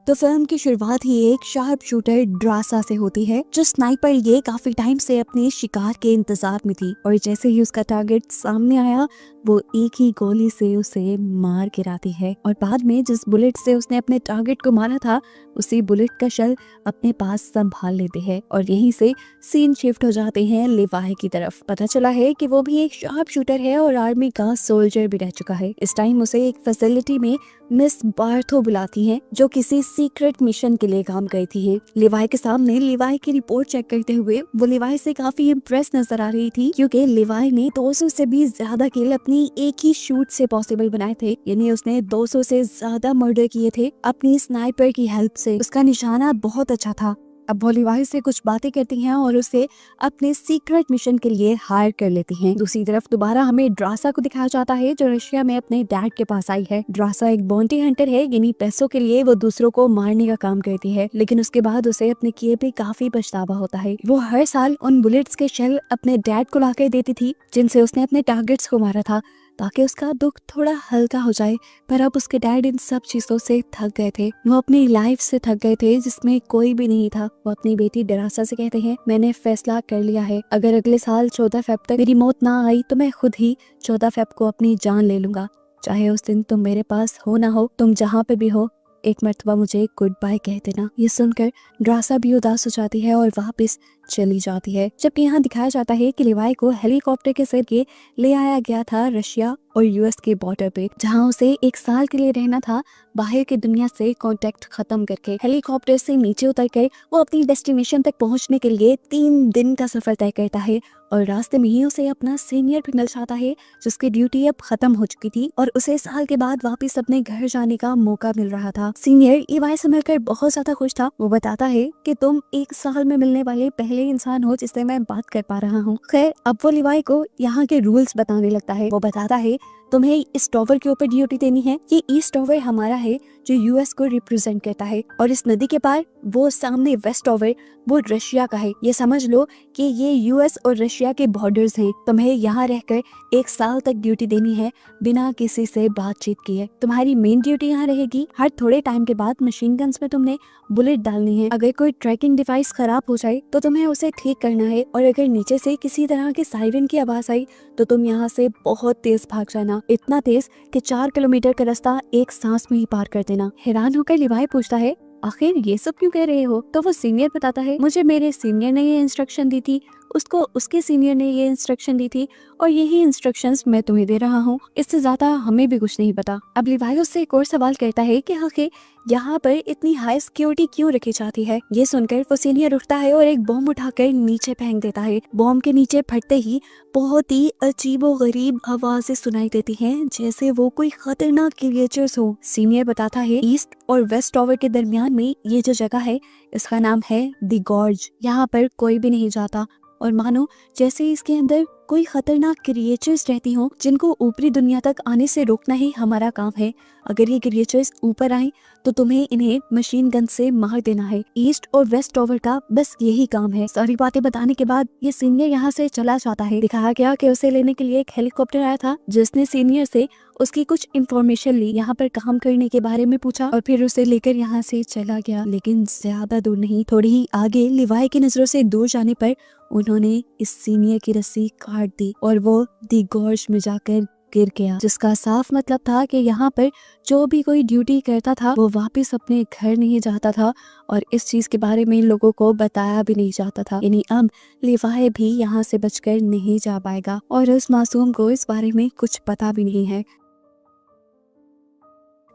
तो फिल्म की शुरुआत ही एक शार्प शूटर ड्रासा से होती है, जो स्नाइपर ये काफी टाइम से अपने शिकार के इंतजार में थी और जैसे ही उसका टारगेट सामने आया वो एक ही गोली से उसे मार गिराती है और बाद में जिस बुलेट से उसने अपने टारगेट को मारा था उसी बुलेट का शल अपने पास संभाल लेते हैं और यहीं से सीन शिफ्ट हो जाते हैं लिवाई की तरफ। पता चला है कि वो भी एक शार्प शूटर है और आर्मी का सोल्जर भी रह चुका है। इस टाइम उसे एक फैसिलिटी में मिस बार्थो बुलाती हैं, जो किसी सीक्रेट मिशन के लिए काम करती है। लिवाई के सामने लिवाई की रिपोर्ट चेक करते हुए वो लिवाई से काफी इम्प्रेस नजर आ रही थी, क्योंकि लिवाई ने 200 से भी ज्यादा किल अपनी एक ही शूट से पॉसिबल बनाए थे। यानी उसने 200 से ज्यादा मर्डर किए थे अपनी स्नाइपर की हेल्प से। उसका निशाना बहुत अच्छा था। अब वो लिवाई से कुछ बातें करती हैं और उसे अपने सीक्रेट मिशन के लिए हायर कर लेती हैं। दूसरी तरफ दोबारा हमें ड्रासा को दिखाया जाता है, जो रशिया में अपने डैड के पास आई है। ड्रासा एक बाउंटी हंटर है, यानी पैसों के लिए वो दूसरों को मारने का काम करती है, लेकिन उसके बाद उसे अपने किए पे काफी पछतावा होता है। वो हर साल उन बुलेट्स के शेल अपने डैड को लाकर देती थी जिनसे उसने अपने टारगेट्स को मारा था, ताकि उसका दुख थोड़ा हल्का हो जाए। पर अब उसके डैड इन सब चीजों से थक गए थे। वो अपनी लाइफ से थक गए थे जिसमें कोई भी नहीं था। वो अपनी बेटी ड्रासा से कहते हैं, मैंने फैसला कर लिया है, अगर अगले साल 14 फेब तक मेरी मौत ना आई तो मैं खुद ही 14 फेब को अपनी जान ले लूंगा। चाहे उस दिन तुम मेरे पास हो ना हो, तुम जहाँ पे भी हो, एक मर्तबा मुझे गुड बाय कह देना। ये सुनकर ड्रासा भी उदास हो जाती है और वापस चली जाती है। जबकि यहाँ दिखाया जाता है कि लिवाई को हेलीकॉप्टर के जरिए ले आया गया था रशिया और यूएस के बॉर्डर पे, जहाँ उसे 1 साल के लिए रहना था, बाहर की दुनिया से कांटेक्ट खत्म करके। हेलीकॉप्टर से नीचे उतरकर वो अपनी डेस्टिनेशन तक पहुंचने के लिए 3 दिन का सफर तय करता है और रास्ते में ही उसे अपना सीनियर भी मिल जाता है, जिसकी ड्यूटी अब खत्म हो चुकी थी और उसे साल के बाद वापस अपने घर जाने का मौका मिल रहा था। सीनियर लिवाई से मिलकर बहुत ज्यादा खुश था। वो बताता है कि तुम 1 साल में मिलने वाले पहले इंसान हो जिससे मैं बात कर पा रहा हूँ। खैर, अब वो लिवाई को यहाँ के रूल्स बताने लगता है। वो बताता है, तुम्हें इस टॉवर के ऊपर ड्यूटी देनी है। ये ईस्ट टॉवर हमारा है जो यूएस को रिप्रेजेंट करता है, और इस नदी के पार वो सामने वेस्ट टॉवर वो रशिया का है। ये समझ लो कि ये यूएस और रशिया के बॉर्डर्स हैं। तुम्हें यहाँ रहकर 1 साल तक ड्यूटी देनी है बिना किसी से बातचीत किए। तुम्हारी मेन ड्यूटी यहाँ रहेगी, हर थोड़े टाइम के बाद मशीन गन्स में तुमने बुलेट डालनी है। अगर कोई ट्रैकिंग डिवाइस खराब हो जाए तो तुम्हें उसे ठीक करना है, और अगर नीचे से किसी तरह के सायरन की आवाज आई तो तुम यहाँ से बहुत तेज भाग जाना, इतना तेज कि 4 किलोमीटर का रास्ता एक सांस में ही पार कर देना। हैरान होकर लिवाई पूछता है, आखिर ये सब क्यों कह रहे हो? तो वो सीनियर बताता है, मुझे मेरे सीनियर ने ये इंस्ट्रक्शन दी थी, उसको उसके सीनियर ने ये इंस्ट्रक्शन दी थी, और यही इंस्ट्रक्शंस मैं तुम्हें दे रहा हूँ। इससे ज्यादा हमें भी कुछ नहीं पता। अब लिवाई उससे एक और सवाल करता है कि आखिर यहाँ पर इतनी हाई सिक्योरिटी क्यों रखी जाती है? ये सुनकर वो सीनियर उठता है और एक बॉम्ब उठाकर नीचे फेंक देता है। बॉम्ब के नीचे फटते ही बहुत ही अजीबोगरीब आवाजें सुनाई देती हैं, जैसे वो कोई खतरनाक क्रिएचर्स हो। सीनियर बताता है, ईस्ट और वेस्ट टॉवर के दरमियान में ये जो जगह है इसका नाम है द गॉर्ज। यहाँ पर कोई भी नहीं जाता और मानो जैसे इसके अंदर कोई खतरनाक क्रिएचर्स रहती हों, जिनको ऊपरी दुनिया तक आने से रोकना ही हमारा काम है। अगर ये क्रिएचर्स ऊपर आए तो तुम्हें इन्हें मशीन गन से मार देना है। ईस्ट और वेस्ट टॉवर का बस यही काम है। सारी बातें बताने के बाद ये सीनियर यहाँ से चला जाता है। दिखाया गया कि उसे लेने के लिए एक हेलीकॉप्टर आया था, जिसने सीनियर से उसकी कुछ इंफॉर्मेशन ली, यहाँ पर काम करने के बारे में पूछा और फिर उसे लेकर यहाँ से चला गया। लेकिन ज्यादा दूर नहीं, थोड़ी ही आगे लिवाई की नजरों से दूर जाने पर उन्होंने इस सीनियर की रस्सी काट दी और वो दी गॉर्ज में जाकर गिर गया, जिसका साफ मतलब था कि यहाँ पर जो भी कोई ड्यूटी करता था वो वापस अपने घर नहीं जाता था, और इस चीज के बारे में लोगों को बताया भी नहीं जाता था। यानी अब लिवाई भी यहाँ से बचकर नहीं जा पाएगा और उस मासूम को इस बारे में कुछ पता भी नहीं है।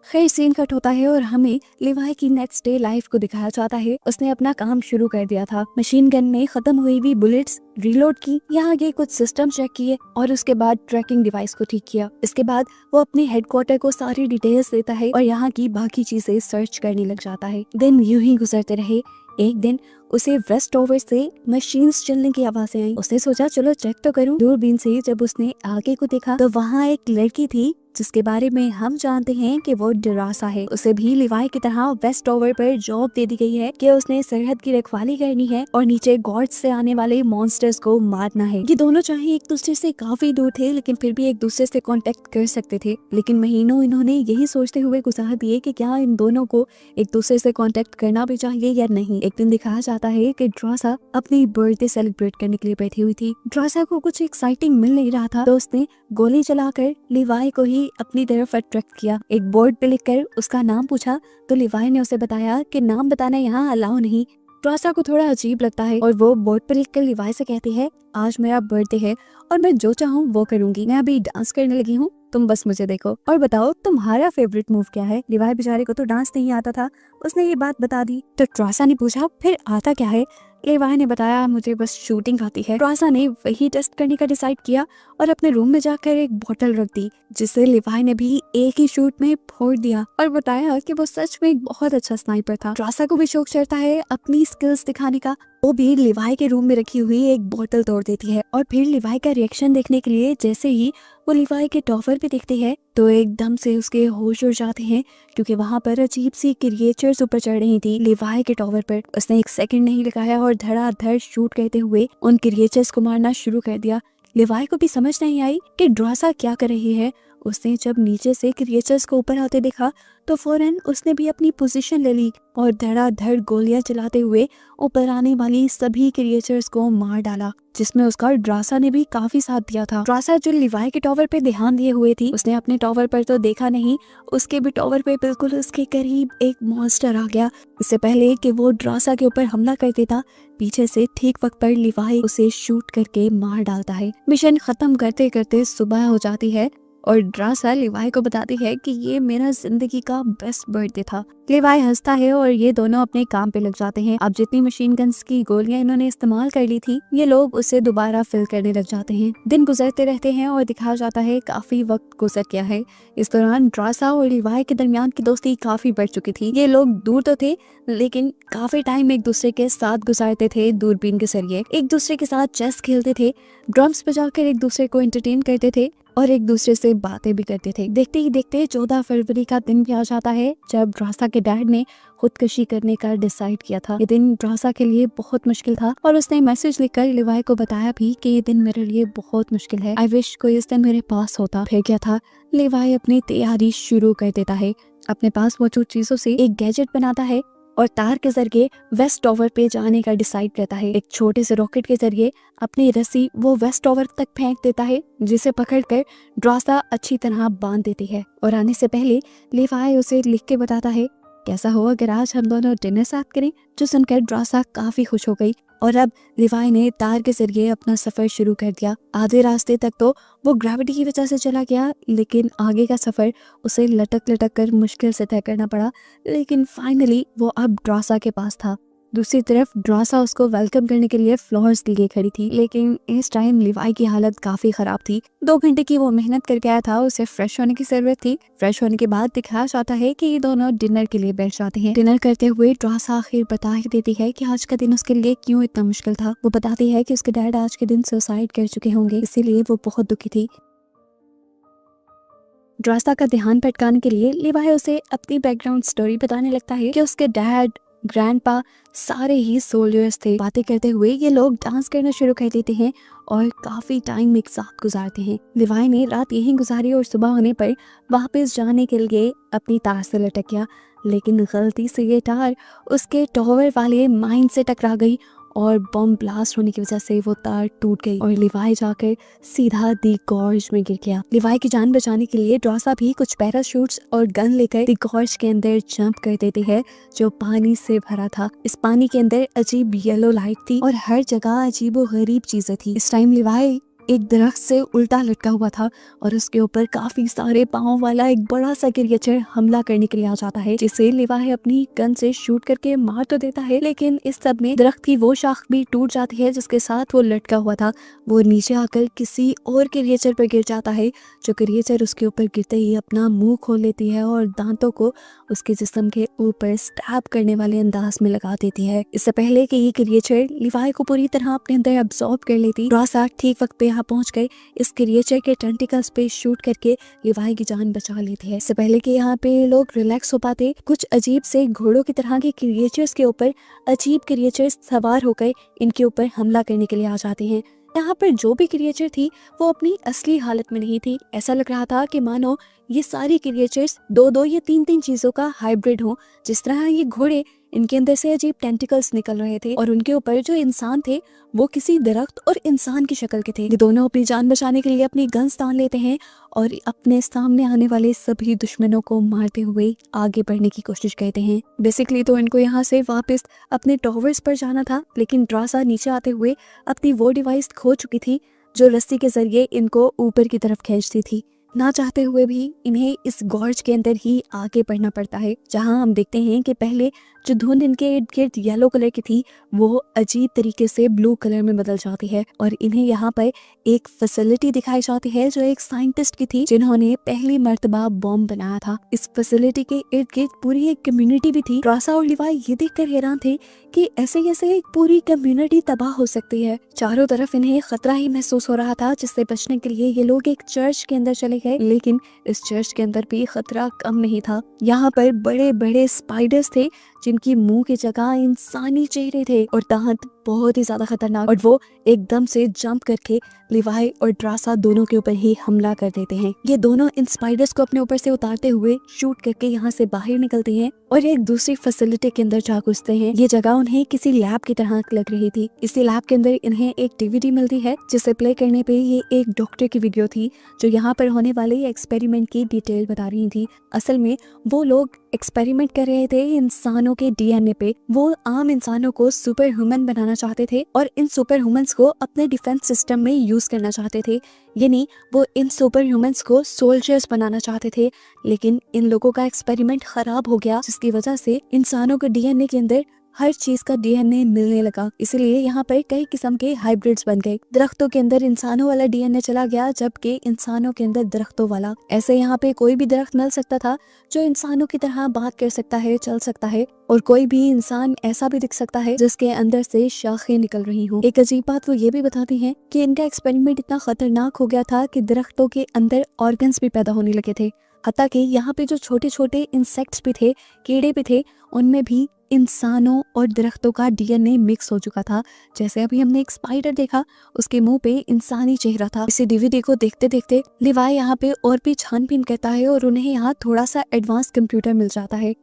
खैर, सीन कट होता है और हमें लिवाई की नेक्स्ट डे लाइफ को दिखाया जाता है। उसने अपना काम शुरू कर दिया था। मशीन गन में खत्म हुई हुई बुलेट्स रीलोड की, यहाँ आगे कुछ सिस्टम चेक किए और उसके बाद ट्रैकिंग डिवाइस को ठीक किया। इसके बाद वो अपने हेडक्वार्टर को सारी डिटेल्स देता है और यहाँ की बाकी चीजें सर्च करने लग जाता है। दिन यूं ही गुजरते रहे। एक दिन उसे वेस्ट ओवर से मशीन्स चलने की आवाजें आई। उसने सोचा चलो चेक तो करूं। दूरबीन से जब उसने आगे को देखा तो वहाँ एक लड़की थी जिसके बारे में हम जानते हैं कि वो ड्रासा है। उसे भी लिवाई की तरह वेस्ट ओवर पर जॉब दे दी गई है कि उसने सरहद की रखवाली करनी है और नीचे गॉड्स से आने वाले मॉन्स्टर्स को मारना है। ये दोनों चाहे एक दूसरे से काफी दूर थे लेकिन फिर भी एक दूसरे से कांटेक्ट कर सकते थे। लेकिन महीनों इन्होंने यही सोचते हुए गुजार दिए कि क्या इन दोनों को एक दूसरे से कांटेक्ट करना भी चाहिए या नहीं। एक दिन दिखाया जाता है कि ड्रासा अपनी बर्थडे सेलिब्रेट करने के लिए बैठी हुई थी। ड्रासा को कुछ एक्साइटिंग मिल नहीं रहा था तो उसने गोली चलाकर लिवाई को ही अपनी तरफ अट्रैक्ट किया। एक बोर्ड पे लिखकर उसका नाम पूछा तो लिवाई ने उसे बताया कि नाम बताना यहाँ अलाउ नहीं। ड्रासा को थोड़ा अजीब लगता है और वो बोर्ड पर लिखकर लिवाई से कहती है आज मेरा बर्थडे है और मैं जो चाहूँ वो करूंगी। मैं अभी डांस करने लगी हूँ, तुम बस मुझे देखो और बताओ तुम्हारा फेवरेट मूव क्या है। लिवाई बेचारे को तो डांस नहीं आता था, उसने ये बात बता दी। तो ड्रासा ने पूछा फिर आता क्या है। लिवाई ने बताया मुझे बस शूटिंग आती है। ड्रासा ने वही टेस्ट करने का डिसाइड किया और अपने रूम में जाकर एक बोतल रख दी जिसे लिवाई ने भी एक ही शूट में फोड़ दिया और बताया कि वो सच में एक बहुत अच्छा स्नाइपर था। ड्रासा को भी शौक चढ़ता है अपनी स्किल्स दिखाने का। वो भी लिवाई के रूम में रखी हुई एक बोतल तोड़ देती है और फिर लिवाई का रिएक्शन देखने के लिए जैसे ही वो लिवाई के टॉवर पे देखती है तो एकदम से उसके होश उड़ जाते हैं क्योंकि वहाँ पर अजीब सी क्रिएचर्स ऊपर चढ़ रही थी लिवाई के टॉवर पर। उसने एक सेकंड नहीं लगाया और धड़ाधड़ शूट करते हुए उन क्रिएचर्स को मारना शुरू कर दिया। लिवाई को भी समझ नहीं आई कि ड्रासा क्या कर रही है। उसने जब नीचे से क्रिएचर्स को ऊपर आते देखा तो फौरन उसने भी अपनी पोजीशन ले ली और धड़ाधड़ गोलियां चलाते हुए ऊपर आने वाली सभी क्रिएचर्स को मार डाला, जिसमें उसका ड्रासा ने भी काफी साथ दिया था। ड्रासा जो लिवाई के टॉवर पे ध्यान दिए हुए थी, उसने अपने टॉवर पर तो देखा नहीं, उसके भी टॉवर पे बिल्कुल उसके करीब एक मॉन्स्टर आ गया। इससे पहले कि वो ड्रासा के ऊपर हमला कर देता, पीछे से ठीक वक्त पर लिवाई उसे शूट करके मार डालता है। मिशन खत्म करते करते सुबह हो जाती है और ड्रासा लिवाई को बताती है कि ये मेरा जिंदगी का बेस्ट बर्थडे था। लिवाई हंसता है और ये दोनों अपने काम पे लग जाते हैं। अब जितनी मशीन गन्स की गोलियां इन्होंने इस्तेमाल कर ली थी, ये लोग उसे दोबारा फिल करने लग जाते हैं। दिन गुजरते रहते हैं और दिखाया जाता है काफी वक्त गुजर गया है। इस दौरान ड्रासा और लिवाई के दरमियान की दोस्ती काफी बढ़ चुकी थी। ये लोग दूर तो थे लेकिन काफी टाइम एक दूसरे के साथ गुजारते थे। दूरबीन के जरिए एक दूसरे के साथ चेस खेलते थे, ड्रम्स बजाकर एक दूसरे को एंटरटेन करते थे और एक दूसरे से बातें भी करते थे। देखते ही देखते 14 फरवरी का दिन भी आ जाता है जब ड्रासा के डैड ने खुदकुशी करने का डिसाइड किया था। ये दिन ड्रासा के लिए बहुत मुश्किल था और उसने मैसेज लिखकर लिवाई को बताया भी कि ये दिन मेरे लिए बहुत मुश्किल है, आई विश कोई इस दिन मेरे पास होता। फिर क्या था, लिवाई अपनी तैयारी शुरू कर देता है। अपने पास मौजूद चीजों से एक गैजेट बनाता है और तार के जरिए वेस्ट टॉवर पे जाने का डिसाइड करता है। एक छोटे से रॉकेट के जरिए अपनी रस्सी वो वेस्ट टॉवर तक फेंक देता है, जिसे पकड़कर ड्रासा अच्छी तरह बांध देती है और आने से पहले लिवाई उसे लिख के बताता है कैसा हो अगर आज हम दोनों डिनर साथ करें। जो सुनकर ड्रासा काफी खुश हो गई और अब लिवाई ने तार के जरिए अपना सफर शुरू कर दिया। आधे रास्ते तक तो वो ग्रेविटी की वजह से चला गया, लेकिन आगे का सफर उसे लटक लटक कर मुश्किल से तय करना पड़ा। लेकिन फाइनली वो अब ड्रासा के पास था। दूसरी तरफ ड्रासा उसको वेलकम करने के लिए फ्लावर्स लिए खड़ी थी, लेकिन इस टाइम लिवाई की हालत काफी खराब थी। 2 घंटे की वो मेहनत करके आया था, उसे फ्रेश होने की जरूरत थी। फ्रेश होने के बाद दिखाया जाता है कि ये दोनों डिनर के लिए बैठ जाते हैं। डिनर करते हुए ड्रासा आखिर बता ही देती है कि आज का दिन उसके लिए क्यों इतना मुश्किल था। वो बताती है कि उसके डैड आज के दिन सुसाइड कर चुके होंगे, इसीलिए वो बहुत दुखी थी। ड्रासा का ध्यान भटकाने के लिए लिवाई उसे अपनी बैकग्राउंड स्टोरी बताने लगता है कि उसके डैड, ग्रैंडपा सारे ही सोल्जर्स थे। बातें करते हुए ये लोग डांस करना शुरू कर देते हैं और काफी टाइम एक साथ गुजारते हैं। लिवाई ने रात यहीं गुजारी और सुबह होने पर वापस जाने के लिए अपनी तार से लटक गया, लेकिन गलती से ये तार उसके टॉवर वाले माइन से टकरा गई और बम ब्लास्ट होने की वजह से वो तार टूट गई और लिवाई जाकर सीधा दी गॉर्ज में गिर गया। लिवाई की जान बचाने के लिए ड्रासा भी कुछ पैराशूट्स और गन लेकर दी गॉर्ज के अंदर जंप कर देते हैं, जो पानी से भरा था। इस पानी के अंदर अजीब येलो लाइट थी और हर जगह अजीबो गरीब चीजें थी। इस टाइम लिवाई एक दरख्त से उल्टा लटका हुआ था और उसके ऊपर काफी सारे पाँव वाला एक बड़ा सा क्रिएचर हमला करने के लिए आ जाता है, जिसे लिवाई अपनी गन से शूट करके मार तो देता है, लेकिन इस सब में दरख्त की वो शाख भी टूट जाती है जिसके साथ वो लटका हुआ था। वो नीचे आकर किसी और क्रिएचर पर गिर जाता है, जो क्रिएचर उसके ऊपर गिरते ही अपना मुंह खोल लेती है और दांतों को उसके जिस्म के ऊपर स्टैब करने वाले अंदाज में लगा देती है। इससे पहले कि ये क्रिएचर लिवाई को पूरी तरह अपने अंदर अब्सॉर्ब कर लेती, ड्रासा ठीक वक्त पे यहाँ पहुंच गए इस क्रिएचर के टेंटिकल्स पे शूट करके लिवाई की जान बचा लेती है। इससे पहले कि यहाँ पे लोग रिलैक्स हो पाते, कुछ अजीब से घोड़ों की तरह के क्रिएचर्स के ऊपर अजीब क्रिएचर्स सवार होकर इनके ऊपर हमला करने के लिए आ जाते हैं। यहाँ पर जो भी क्रिएचर थी वो अपनी असली हालत में नहीं थी। ऐसा लग रहा था कि मानो ये सारी क्रिएचर्स दो या तीन तीन चीजों का हाइब्रिड हो। जिस तरह ये घोड़े, इनके अंदर से अजीब टेंटिकल्स निकल रहे थे और उनके ऊपर जो इंसान थे वो किसी दरख्त और इंसान की शक्ल के थे। ये दोनों अपनी जान बचाने के लिए अपनी गन्स तान लेते हैं और अपने सामने आने वाले सभी दुश्मनों को मारते हुए आगे बढ़ने की कोशिश करते हैं। बेसिकली तो इनको यहाँ से वापस अपने टॉवर्स पर जाना था, लेकिन ड्रासा नीचे आते हुए अपनी वो डिवाइस खो चुकी थी जो रस्सी के जरिए इनको ऊपर की तरफ खींचती थी। ना चाहते हुए भी इन्हें इस गॉर्ज के अंदर ही आगे बढ़ना पड़ता है, जहां हम देखते हैं कि पहले जो धुंध इनके इर्द गिर्द येलो कलर की थी वो अजीब तरीके से ब्लू कलर में बदल जाती है और इन्हें यहाँ पर एक फैसिलिटी दिखाई जाती है जो एक साइंटिस्ट की थी जिन्होंने पहली मर्तबा बॉम्ब बनाया था। इस फैसिलिटी के इर्द गिर्द पूरी एक कम्युनिटी भी थी। ड्रासा और लिवाई ये देखकर हैरान थे कि ऐसे कैसे एक पूरी कम्युनिटी तबाह हो सकती है। चारों तरफ इन्हें खतरा ही महसूस हो रहा था, जिससे बचने के लिए ये लोग एक चर्च के अंदर चले गए, लेकिन इस चर्च के अंदर भी खतरा कम नहीं था। यहाँ पर बड़े बड़े स्पाइडर्स थे जिनकी मुंह की जगह इंसानी चेहरे थे और दांत बहुत ही ज्यादा खतरनाक, और वो एकदम से जंप करके लिवाई और ड्रासा दोनों के ऊपर ही हमला कर देते हैं। ये दोनों इन स्पाइडर्स को अपने ऊपर से उतारते हुए शूट करके यहाँ से बाहर निकलते हैं और एक दूसरी फैसिलिटी के अंदर जा घुसते हैं। ये जगह उन्हें किसी लैब की तरह लग रही थी। इसी लैब के अंदर इन्हें एक डीवीडी मिलती है जिसे प्ले करने पे ये एक डॉक्टर की वीडियो थी जो यहाँ पर होने वाले एक्सपेरिमेंट की डिटेल बता रही थी। असल में वो लोग एक्सपेरिमेंट कर रहे थे इंसानों के डीएनए पे। वो आम इंसानों को सुपर ह्यूमन बनाना चाहते थे और इन सुपर ह्यूमंस को अपने डिफेंस सिस्टम में यूज करना चाहते थे, यानी वो इन सुपर ह्यूमंस को सोल्जर्स बनाना चाहते थे। लेकिन इन लोगों का एक्सपेरिमेंट खराब हो गया, जिसकी वजह से इंसानों के डीएनए के अंदर हर चीज का डीएनए मिलने लगा। इसलिए यहाँ पर कई किस्म के हाइब्रिड्स बन गए। दरख्तों के अंदर इंसानों वाला डीएनए चला गया, जबकि इंसानों के अंदर दरख्तों वाला। ऐसे यहाँ पे कोई भी दरख्त मिल सकता था जो इंसानों की तरह बात कर सकता है, चल सकता है, और कोई भी इंसान ऐसा भी दिख सकता है जिसके अंदर से शाखें निकल रही हो। एक अजीब बात वो ये भी बताती है कि इनका एक्सपेरिमेंट इतना खतरनाक हो गया था कि दरख्तों के अंदर ऑर्गन्स भी पैदा होने लगे थे। हत्ता कि यहाँ पे जो छोटे छोटे इंसेक्ट्स भी थे, कीड़े भी थे, उनमें भी इंसानों और दरख्तों का डीएनए मिक्स हो चुका था। जैसे अभी हमने एक स्पाइडर देखा, उसके मुंह पे इंसानी चेहरा था। इसे डीवीडी को देखते देखते लिवाई यहाँ पे और भी छानबीन करता है और उन्हें यहाँ थोड़ा सा एडवांस कंप्यूटर मिल जाता है।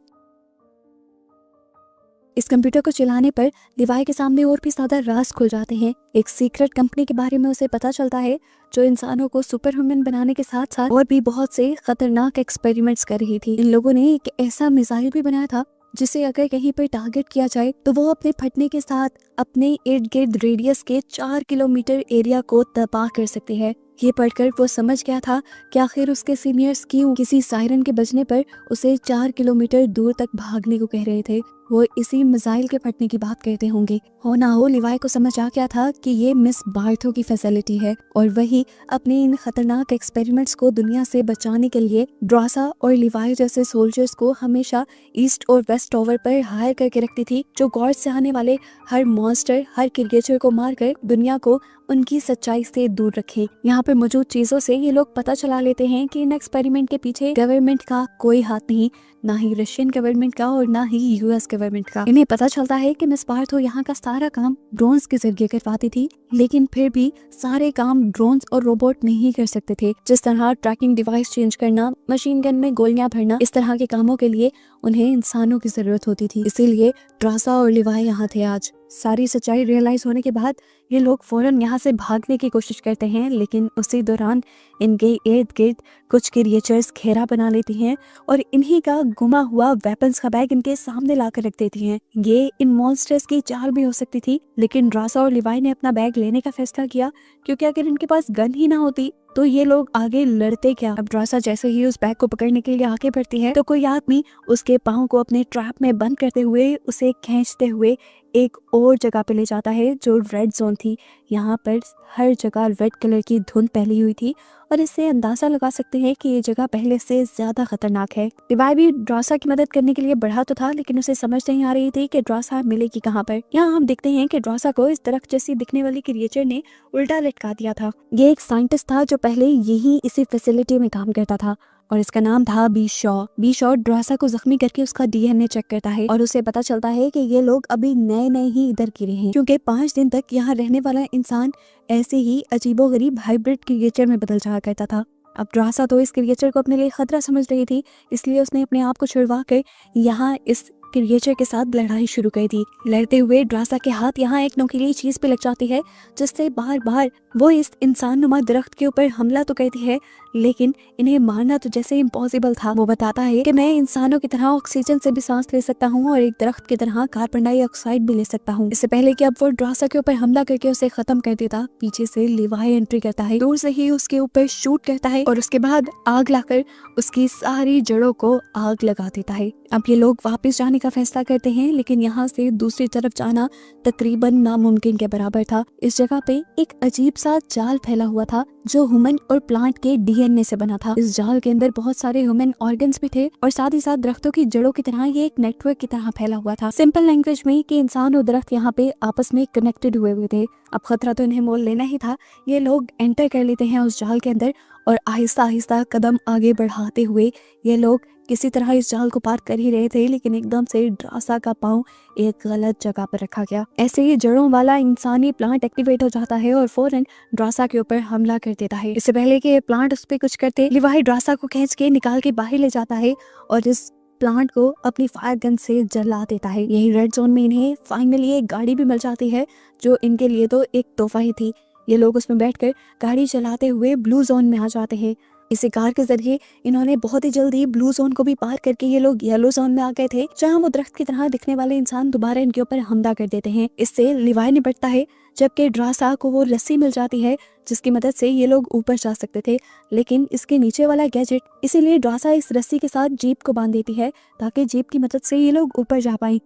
इस कंप्यूटर को चलाने पर लिवाई के सामने और भी ज्यादा राज खुल जाते हैं। एक सीक्रेट कंपनी के बारे में उसे पता चलता है जो इंसानों को सुपर ह्यूमन बनाने के साथ साथ और भी बहुत से खतरनाक एक्सपेरिमेंट्स कर रही थी। इन लोगों ने एक ऐसा मिसाइल भी बनाया था जिसे अगर कहीं पर टारगेट किया जाए तो वो अपने फटने के साथ अपने इर्द गिर्द रेडियस के 4 किलोमीटर एरिया को तबाह कर सकती है। ये पढ़कर वो समझ गया था कि आखिर उसके सीनियर्स क्यों किसी सायरन के बजने पर उसे 4 किलोमीटर दूर तक भागने को कह रहे थे। वो इसी मिसाइल के फटने की बात करते होंगे। हो ना हो लिवाई को समझ आ गया था कि ये मिस बार्थो की फैसिलिटी है और वही अपने इन खतरनाक एक्सपेरिमेंट्स को दुनिया से बचाने के लिए ड्रासा और लिवाई जैसे सोल्जर्स को हमेशा ईस्ट और वेस्ट टॉवर पर हायर करके रखती थी, जो गॉड से आने वाले हर मॉन्स्टर, हर क्रिएचर को मारकर दुनिया को उनकी सच्चाई से दूर रखें। यहाँ पे मौजूद चीजों से ये लोग पता चला लेते हैं कि इन एक्सपेरिमेंट के पीछे गवर्नमेंट का कोई हाथ नहीं, ना ही रशियन गवर्नमेंट का और ना ही यूएस गवर्नमेंट का। इन्हें पता चलता है कि मिस बार्थो यहाँ का सारा काम ड्रोन्स के जरिए करवाती थी, लेकिन फिर भी सारे काम ड्रोन्स और रोबोट नहीं कर सकते थे। जिस तरह ट्रैकिंग डिवाइस चेंज करना, मशीन गन में गोलियां भरना, इस तरह के कामों के लिए उन्हें इंसानों की जरूरत होती थी। इसीलिए ड्रासा और लिवाई यहाँ थे आज। सारी सच्चाई रियलाइज होने के बाद ये लोग फौरन यहाँ से भागने की कोशिश करते हैं, लेकिन उसी दौरान इनके इर्द गिर्द कुछ क्रिएचर्स घेरा बना लेती हैं और इन्हीं का गुमा हुआ वेपन्स का बैग इनके सामने ला कर रख देती हैं। ये इन मॉन्स्टर्स की चाल भी हो सकती थी, लेकिन ड्रासा और लिवाई ने अपना बैग लेने का फैसला किया, क्योंकि अगर इनके पास गन ही ना होती तो ये लोग आगे लड़ते क्या। अब ड्रासा जैसे ही उस बैग को पकड़ने के लिए आगे बढ़ती है तो कोई आदमी उसके पाँव को अपने ट्रैप में बंद करते हुए उसे खींचते हुए एक और जगह पे ले जाता है जो रेड जोन थी। यहाँ पर हर जगह रेड कलर की धुंध फैली हुई थी और इससे अंदाजा लगा सकते हैं कि ये जगह पहले से ज्यादा खतरनाक है। लिवाई भी ड्रासा की मदद करने के लिए बढ़ा तो था, लेकिन उसे समझ नहीं आ रही थी कि ड्रासा मिलेगी कहाँ पर। यहाँ हम देखते हैं कि ड्रासा को इस दरख्त जैसी दिखने वाली क्रिएचर ने उल्टा लटका दिया था। ये एक साइंटिस्ट था जो पहले यही इसी फैसिलिटी में काम करता था और इसका नाम था बी शॉ ड्रासा को जख्मी करके उसका डीएनए चेक करता है और उसे पता चलता है कि ये लोग अभी नए नए ही इधर गिरे हैं, क्योंकि 5 दिन तक यहाँ रहने वाला इंसान ऐसे ही अजीबोगरीब हाइब्रिड क्रिएचर में बदल जाया करता था। अब ड्रासा तो इस क्रिएचर को अपने लिए खतरा समझ रही थी, इसलिए उसने अपने आप को छुड़वा कर यहाँ इस क्रिएचर के साथ लड़ाई शुरू कर दी। लड़ते हुए ड्रासा के हाथ यहाँ एक नुकीली चीज पे लग जाती है, जिससे बार बार वो इस इंसान नुमा दरख्त के ऊपर हमला तो करती है, लेकिन इन्हें मारना तो जैसे इम्पॉसिबल था। वो बताता है कि मैं इंसानों की तरह ऑक्सीजन से भी सांस ले सकता हूँ और एक दरख्त की तरह कार्बन डाइऑक्साइड भी ले सकता हूँ। इससे पहले कि अब वो ड्रासा के ऊपर हमला करके उसे खत्म कर देता, पीछे से लिवाई एंट्री करता है, दूर से ही उसके ऊपर शूट करता है और उसके बाद आग लाकर उसकी सारी जड़ों को आग लगा देता है। अब ये लोग वापस जाने का फैसला करते हैं, लेकिन यहाँ से दूसरी तरफ जाना तकरीबन नामुमकिन के बराबर था। इस जगह पे एक अजीब सा जाल फैला हुआ था जो ह्यूमन और प्लांट के डीएनए से बना था। इस जाल के अंदर बहुत सारे ह्यूमन ऑर्गन्स भी थे और साथ ही साथ दरख्तों की जड़ों की तरह ये एक नेटवर्क की तरह फैला हुआ था। सिंपल लैंग्वेज में कि इंसान और दरख्त यहाँ पे आपस में कनेक्टेड हुए थे। अब खतरा तो इन्हें मोल लेना ही था। ये लोग एंटर कर लेते हैं उस जाल के अंदर और आहिस्ता आहिस्ता कदम आगे बढ़ाते हुए ये लोग किसी तरह इस जाल को पार कर ही रहे थे, लेकिन एकदम से ड्रासा का पाँव एक गलत जगह पर रखा गया। ऐसे ही जड़ों वाला इंसानी प्लांट एक्टिवेट हो जाता है और फौरन ड्रासा के ऊपर हमला कर देता है। इससे पहले कि प्लांट उस पर कुछ करते, लिवाई ड्रासा को खींच के निकाल के बाहर ले जाता है और इस प्लांट को अपनी फायर गन से जला देता है। यही रेड जोन में इन्हें फाइनली एक गाड़ी भी मिल जाती है जो इनके लिए तो एक तोहफा ही थी। ये लोग उसमें बैठकर गाड़ी चलाते हुए ब्लू जोन में आ जाते हैं। इसी कार के जरिए इन्होंने बहुत ही जल्दी ब्लू जोन को भी पार करके ये लोग येलो जोन में आ गए थे, जहां वो दरख्त की तरह दिखने वाले इंसान दोबारा इनके ऊपर हमला कर देते हैं। इससे लिवाई निपटता है, जबकि ड्रासा को वो रस्सी मिल जाती है जिसकी मदद से ये लोग ऊपर जा सकते थे, लेकिन इसके नीचे वाला गैजेट, इसीलिए ड्रासा इस रस्सी के साथ जीप को बांध देती है ताकि जीप की मदद से ये लोग ऊपर जा पाए।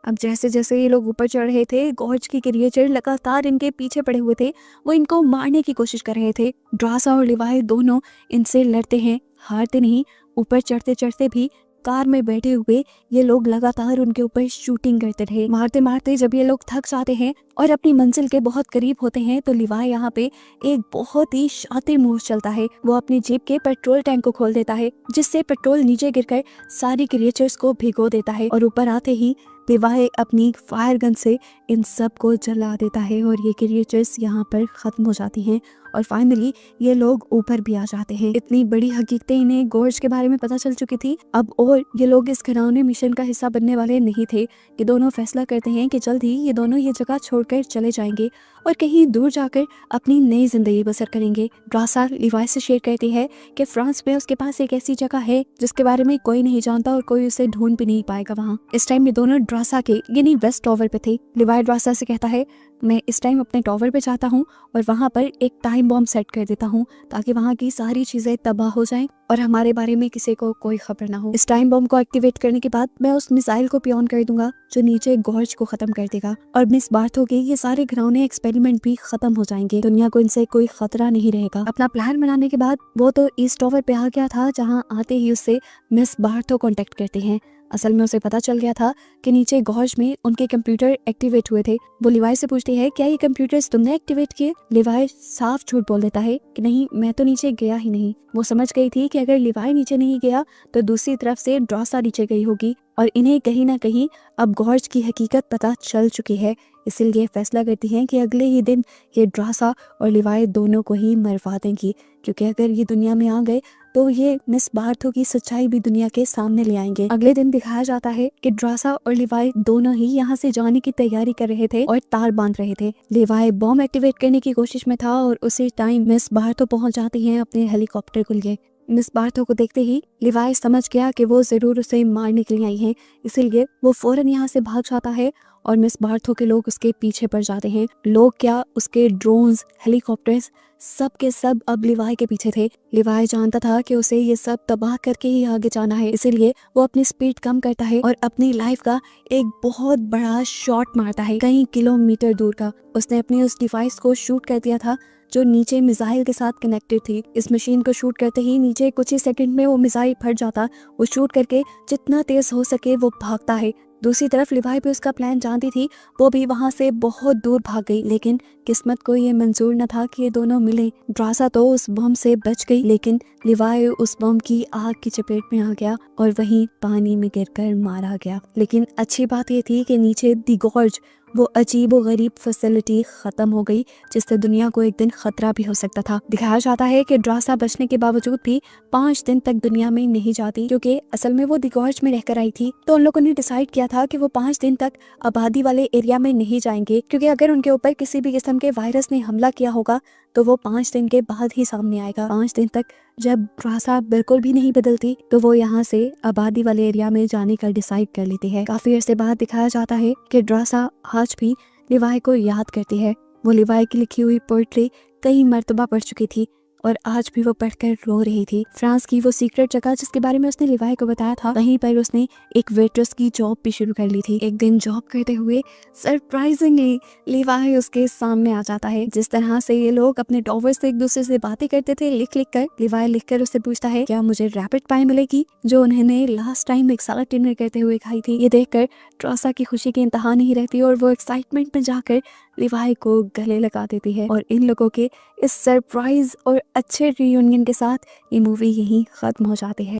अब जैसे जैसे ये लोग ऊपर चढ़ रहे थे, गॉर्ज की क्रिएचर लगातार इनके पीछे पड़े हुए थे। वो इनको मारने की कोशिश कर रहे थे। ड्रासा और लिवाई दोनों इनसे लड़ते हैं, हारते नहीं। ऊपर चढ़ते चढ़ते भी कार में बैठे हुए ये लोग लगातार उनके ऊपर शूटिंग करते रहे। मारते मारते जब ये लोग थक जाते हैं और अपनी मंजिल के बहुत करीब होते हैं तो लिवाई यहाँ पे एक बहुत ही शातिर मूव चलता है। वो अपनी जीप के पेट्रोल टैंक को खोल देता है, जिससे पेट्रोल नीचे गिरकर सारी क्रिएचर्स को भिगो देता है और ऊपर आते ही लिवाई अपनी फायर गन से इन सब को जला देता है और ये क्रिएचर्स यहाँ पर खत्म हो जाती हैं और फाइनली ये लोग ऊपर भी आ जाते हैं। इतनी बड़ी हकीकतें इन्हें गॉर्ज के बारे में पता चल चुकी थी अब, और ये लोग इस घिनौने मिशन का हिस्सा बनने वाले नहीं थे। ये दोनों फैसला करते हैं कि जल्द ही ये दोनों ये जगह छोड़कर चले जाएंगे और कहीं दूर जाकर अपनी नई जिंदगी बसर करेंगे। ड्रासा लिवाई से शेयर करती है कि फ्रांस में उसके पास एक ऐसी जगह है जिसके बारे में कोई नहीं जानता और कोई उसे ढूंढ भी नहीं पाएगा वहाँ। इस टाइम ये दोनों ड्रासा के यानी वेस्ट टॉवर पे थे। लिवाई ड्रासा से कहता है, मैं इस टाइम अपने टॉवर पे जाता हूँ और वहाँ पर एक टाइम बॉम्ब सेट कर देता हूँ ताकि वहाँ की सारी चीजें तबाह हो जाएं और हमारे बारे में किसी को कोई खबर ना हो। इस टाइम बॉम्ब को एक्टिवेट करने के बाद मैं उस मिसाइल को पियोन कर दूंगा जो नीचे गॉर्ज को खत्म कर देगा और मिस बार्थो के ये सारे घिनौने एक्सपेरिमेंट भी खत्म हो जाएंगे। दुनिया को इनसे कोई खतरा नहीं रहेगा। अपना प्लान बनाने के बाद वो तो ईस्ट टॉवर पे आ गया था, जहाँ आते ही उससे मिस बार्थो कांटेक्ट करते हैं। असल में उसे पता चल गया था कि नीचे गॉर्ज में उनके कंप्यूटर एक्टिवेट हुए थे। वो लिवाई से पूछती है, क्या ये कंप्यूटर्स तुमने एक्टिवेट किए? लिवाई साफ झूठ बोल देता है कि नहीं, मैं तो नीचे गया ही नहीं। वो समझ गई थी कि अगर लिवाई नीचे नहीं गया तो दूसरी तरफ से ड्रासा नीचे गई होगी और इन्हें कहीं ना कहीं अब गॉर्ज की हकीकत पता चल चुकी है। इसीलिए फैसला करती हैं कि अगले ही दिन ये ड्रासा और लिवाई दोनों को ही मरवा देंगी, क्योंकि अगर ये दुनिया में आ गए तो ये मिस बार्थो की सच्चाई भी दुनिया के सामने ले आएंगे। अगले दिन दिखाया जाता है कि ड्रासा और लिवाई दोनों ही यहाँ से जाने की तैयारी कर रहे थे और तार बांध रहे थे। लिवाई बॉम्ब एक्टिवेट करने की कोशिश में था और उसी टाइम मिस बार्थो पहुंच जाती हैं अपने हेलीकॉप्टर को लिए। मिस बार्थो को देखते ही लिवाई समझ गया कि वो जरूर उसे मारने के लिए आई हैं, इसीलिए वो फौरन यहाँ से भाग जाता है और मिस बार्थो के लोग उसके पीछे पड़ जाते हैं। लोग क्या, उसके ड्रोन्स, हेलीकॉप्टर्स सब के सब अब लिवाई के पीछे थे। लिवाई जानता था कि उसे ये सब तबाह करके ही आगे जाना है, इसीलिए वो अपनी स्पीड कम करता है और अपनी लाइफ का एक बहुत बड़ा शॉट मारता है, कई किलोमीटर दूर का। उसने अपनी उस डिवाइस को शूट कर दिया था जो नीचे मिसाइल के साथ कनेक्टेड थी। इस मशीन को शूट करते ही नीचे कुछ ही सेकंड में वो मिसाइल फट जाता। वो शूट करके जितना तेज हो सके वो भागता है। दूसरी तरफ लिवाई भी उसका प्लान जानती थी, वो भी वहां से बहुत दूर भाग गई, लेकिन किस्मत को ये मंजूर न था कि ये दोनों मिले। ड्रासा तो उस बम से बच गई, लेकिन लिवाई उस बम की आग की चपेट में आ गया और वहीं पानी में गिरकर मारा गया। लेकिन अच्छी बात ये थी कि नीचे दी गॉर्ज, वो अजीब व गरीब फैसिलिटी खत्म हो गई जिससे दुनिया को एक दिन खतरा भी हो सकता था। दिखाया जाता है कि ड्रासा बचने के बावजूद भी 5 दिन तक दुनिया में नहीं जाती, क्योंकि असल में वो दी गॉर्ज में रहकर आई थी। तो उन लोगों ने डिसाइड किया था कि वो 5 दिन तक आबादी वाले एरिया में नहीं जाएंगे, क्योंकि अगर उनके ऊपर किसी भी किस्म के वायरस ने हमला किया होगा तो वो 5 दिन के बाद ही सामने आएगा। 5 दिन तक जब ड्रासा बिल्कुल भी नहीं बदलती तो वो यहाँ से आबादी वाले एरिया में जाने का डिसाइड कर लेती है। काफी अरसे बाद दिखाया जाता है कि ड्रासा आज भी लिवाई को याद करती है। वो लिवाई की लिखी हुई पोएट्री कई मर्तबा पढ़ चुकी थी और आज भी वो पढ़कर रो रही थी। फ्रांस की वो सीक्रेट जगह जिसके बारे में उसने लिवाई को बताया था, वहीं पर उसने एक वेट्रेस की जॉब भी शुरू कर ली थी। एक दिन जॉब करते हुए सरप्राइजिंगली लिवाई उसके सामने आ जाता है। जिस तरह से ये लोग अपने टॉवर से एक दूसरे से बातें करते थे लिख लिख कर, लिवाई लिख कर उससे पूछता है क्या मुझे रैपिड पाई मिलेगी जो उन्होंने लास्ट टाइम एक साला डिनर करते हुए खाई थी। ये देखकर ट्रासा की खुशी की इंतहा नहीं रहती और वो एक्साइटमेंट में जाकर लिवाई को गले लगा देती है। और इन लोगों के इस सरप्राइज और अच्छे रियूनियन के साथ ये मूवी यहीं खत्म हो जाती है।